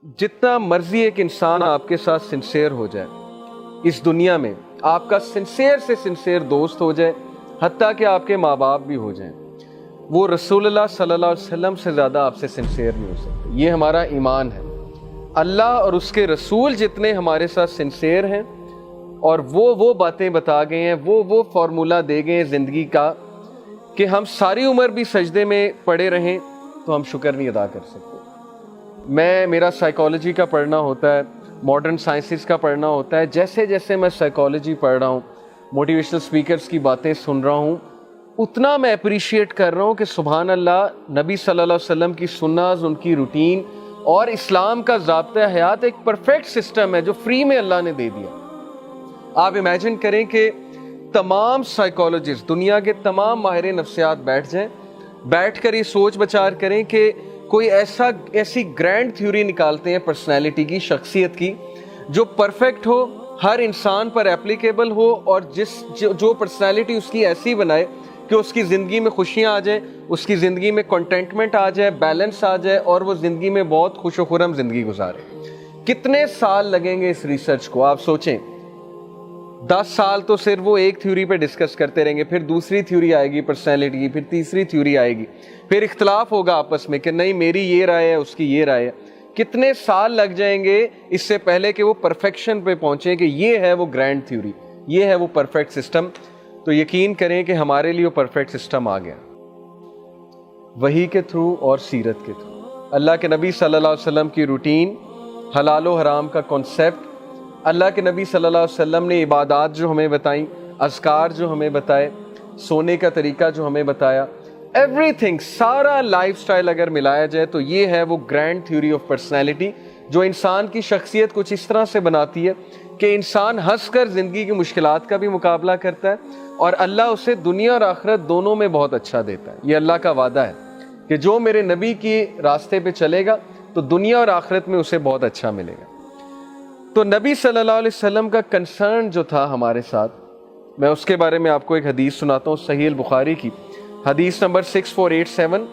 جتنا مرضی ایک انسان آپ کے ساتھ سنسیئر ہو جائے اس دنیا میں، آپ کا سنسیئر سے سنسیئر دوست ہو جائے، حتیٰ کہ آپ کے ماں باپ بھی ہو جائیں، وہ رسول اللہ صلی اللہ علیہ وسلم سے زیادہ آپ سے سنسیئر نہیں ہو سکتے۔ یہ ہمارا ایمان ہے۔ اللہ اور اس کے رسول جتنے ہمارے ساتھ سنسیئر ہیں اور وہ باتیں بتا گئے ہیں، وہ فارمولہ دے گئے ہیں زندگی کا کہ ہم ساری عمر بھی سجدے میں پڑے رہیں تو ہم شکر نہیں ادا کر سکتے۔ میرا سائیکالوجی کا پڑھنا ہوتا ہے، ماڈرن سائنسز کا پڑھنا ہوتا ہے، جیسے جیسے میں سائیکالوجی پڑھ رہا ہوں، موٹیویشنل سپیکرز کی باتیں سن رہا ہوں، اتنا میں اپریشیٹ کر رہا ہوں کہ سبحان اللہ، نبی صلی اللہ علیہ وسلم کی سنت، ان کی روٹین اور اسلام کا ضابطۂ حیات ایک پرفیکٹ سسٹم ہے جو فری میں اللہ نے دے دیا۔ آپ امیجن کریں کہ تمام سائیکالوجسٹ، دنیا کے تمام ماہر نفسیات بیٹھ کر یہ سوچ بچار کریں کہ کوئی ایسی گرینڈ تھیوری نکالتے ہیں پرسنالٹی کی، شخصیت کی، جو پرفیکٹ ہو، ہر انسان پر اپلیکیبل ہو، اور جو پرسنالٹی اس کی ایسی بنائے کہ اس کی زندگی میں خوشیاں آ جائیں، اس کی زندگی میں کنٹینٹمنٹ آ جائے، بیلنس آ جائے، اور وہ زندگی میں بہت خوش و خرم زندگی گزارے۔ کتنے سال لگیں گے اس ریسرچ کو؟ آپ سوچیں، 10 سال تو صرف وہ ایک تھیوری پہ ڈسکس کرتے رہیں گے، پھر دوسری تھیوری آئے گی پرسنالٹی کی، پھر تیسری تھیوری آئے گی، پھر اختلاف ہوگا آپس میں کہ نہیں میری یہ رائے ہے، اس کی یہ رائے ہے۔ کتنے سال لگ جائیں گے اس سے پہلے کہ وہ پرفیکشن پہ پہنچیں کہ یہ ہے وہ گرینڈ تھیوری، یہ ہے وہ پرفیکٹ سسٹم۔ تو یقین کریں کہ ہمارے لیے وہ پرفیکٹ سسٹم آ گیا، وحی کے تھرو اور سیرت کے تھرو۔ اللہ کے نبی صلی اللہ علیہ وسلم کی روٹین، حلال و حرام کا کانسیپٹ، اللہ کے نبی صلی اللہ علیہ وسلم نے عبادات جو ہمیں بتائیں، اذکار جو ہمیں بتائے، سونے کا طریقہ جو ہمیں بتایا، ایوری تھنگ، سارا لائف سٹائل اگر ملایا جائے تو یہ ہے وہ گرینڈ تھیوری آف پرسنالٹی جو انسان کی شخصیت کچھ اس طرح سے بناتی ہے کہ انسان ہنس کر زندگی کی مشکلات کا بھی مقابلہ کرتا ہے، اور اللہ اسے دنیا اور آخرت دونوں میں بہت اچھا دیتا ہے۔ یہ اللہ کا وعدہ ہے کہ جو میرے نبی کی راستے پہ چلے گا تو دنیا اور آخرت میں اسے بہت اچھا ملے گا۔ تو نبی صلی اللہ علیہ وسلم کا کنسرن جو تھا ہمارے ساتھ، میں اس کے بارے میں آپ کو ایک حدیث سناتا ہوں، صحیح البخاری کی حدیث number 6487۔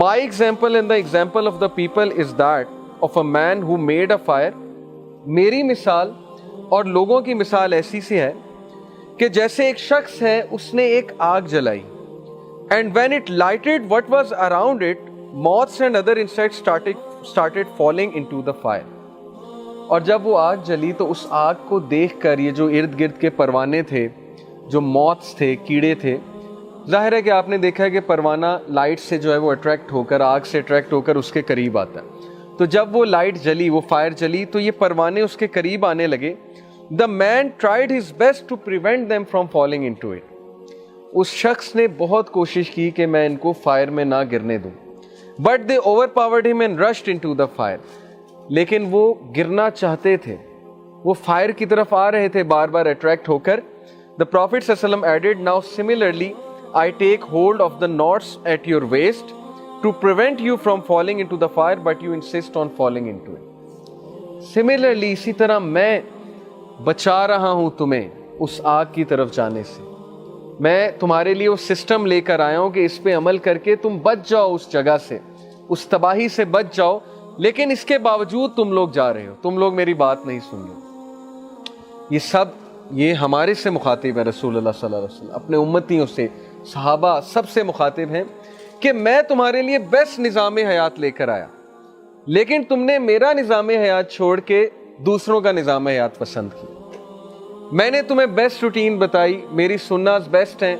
My example and the example of the people is that of a man who made a fire۔ میری مثال اور لوگوں کی مثال ایسی سی ہے کہ جیسے ایک شخص ہے، اس نے ایک آگ جلائی، and when it lighted what was around it, moths and other insects started falling into the fire۔ اور جب وہ آگ جلی تو اس آگ کو دیکھ کر یہ جو ارد گرد کے پروانے تھے، جو موتس تھے، کیڑے تھے، ظاہر ہے کہ آپ نے دیکھا ہے کہ پروانہ لائٹ سے جو ہے وہ اٹریکٹ ہو کر، آگ سے اٹریکٹ ہو کر اس کے قریب آتا ہے۔ تو جب وہ لائٹ جلی، وہ فائر جلی، تو یہ پروانے اس کے قریب آنے لگے۔ The man tried his best to prevent them from falling into it۔ اس شخص نے بہت کوشش کی کہ میں ان کو فائر میں نہ گرنے دوں۔ But they overpowered him and rushed into the fire۔ لیکن وہ گرنا چاہتے تھے، وہ فائر کی طرف آ رہے تھے بار بار اٹریکٹ ہو کر۔ The Prophet صلی اللہ علیہ وسلم added, now similarly I take hold of the knots at your waist to prevent you from falling into the fire, but you insist on falling into it۔ Similarly اسی طرح میں بچا رہا ہوں تمہیں اس آگ کی طرف جانے سے، میں تمہارے لیے وہ سسٹم لے کر آیا ہوں کہ اس پہ عمل کر کے تم بچ جاؤ، اس جگہ سے، اس تباہی سے بچ جاؤ، لیکن اس کے باوجود تم لوگ جا رہے ہو، تم لوگ میری بات نہیں سن رہے۔ یہ ہمارے سے مخاطب ہے رسول اللہ صلی اللہ علیہ وسلم، اپنے امتیوں سے، صحابہ سب سے مخاطب ہیں کہ میں تمہارے لیے بیسٹ نظام حیات لے کر آیا، لیکن تم نے میرا نظام حیات چھوڑ کے دوسروں کا نظام حیات پسند کیا۔ میں نے تمہیں بیسٹ روٹین بتائی، میری سنت بیسٹ ہیں،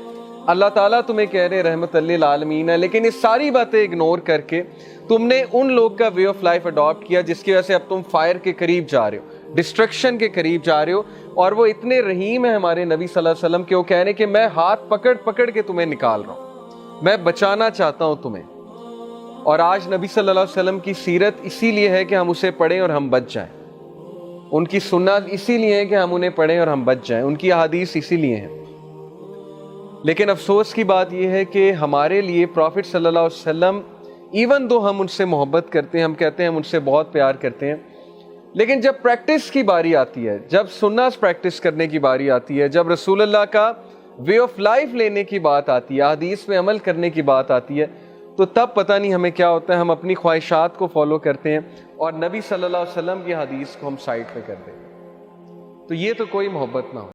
اللہ تعالیٰ تمہیں کہہ رہے رحمت للعالمین ہے، لیکن یہ ساری باتیں اگنور کر کے تم نے ان لوگ کا وے آف لائف اڈاپٹ کیا جس کی وجہ سے اب تم فائر کے قریب جا رہے ہو، ڈسٹرکشن کے قریب جا رہے ہو۔ اور وہ اتنے رحیم ہیں ہمارے نبی صلی اللہ علیہ وسلم کہ وہ کہہ رہے کہ میں ہاتھ پکڑ کے تمہیں نکال رہا ہوں، میں بچانا چاہتا ہوں تمہیں۔ اور آج نبی صلی اللہ علیہ وسلم کی سیرت اسی لیے ہے کہ ہم اسے پڑھیں اور ہم بچ جائیں، ان کی سنت اسی لیے ہے کہ ہم انہیں پڑھیں اور ہم بچ جائیں، ان کی احادیث اسی لیے ہیں۔ لیکن افسوس کی بات یہ ہے کہ ہمارے لیے پروفٹ صلی اللہ علیہ وسلم، ایون دو ہم ان سے محبت کرتے ہیں، ہم کہتے ہیں ہم ان سے بہت پیار کرتے ہیں، لیکن جب پریکٹس کی باری آتی ہے، جب سنت پریکٹس کرنے کی باری آتی ہے، جب رسول اللہ کا وے آف لائف لینے کی بات آتی ہے، حدیث پہ عمل کرنے کی بات آتی ہے، تو تب پتہ نہیں ہمیں کیا ہوتا ہے، ہم اپنی خواہشات کو فالو کرتے ہیں اور نبی صلی اللہ علیہ وسلم کی حدیث کو ہم سائڈ پہ کر دیں. تو یہ تو کوئی محبت نہ ہو.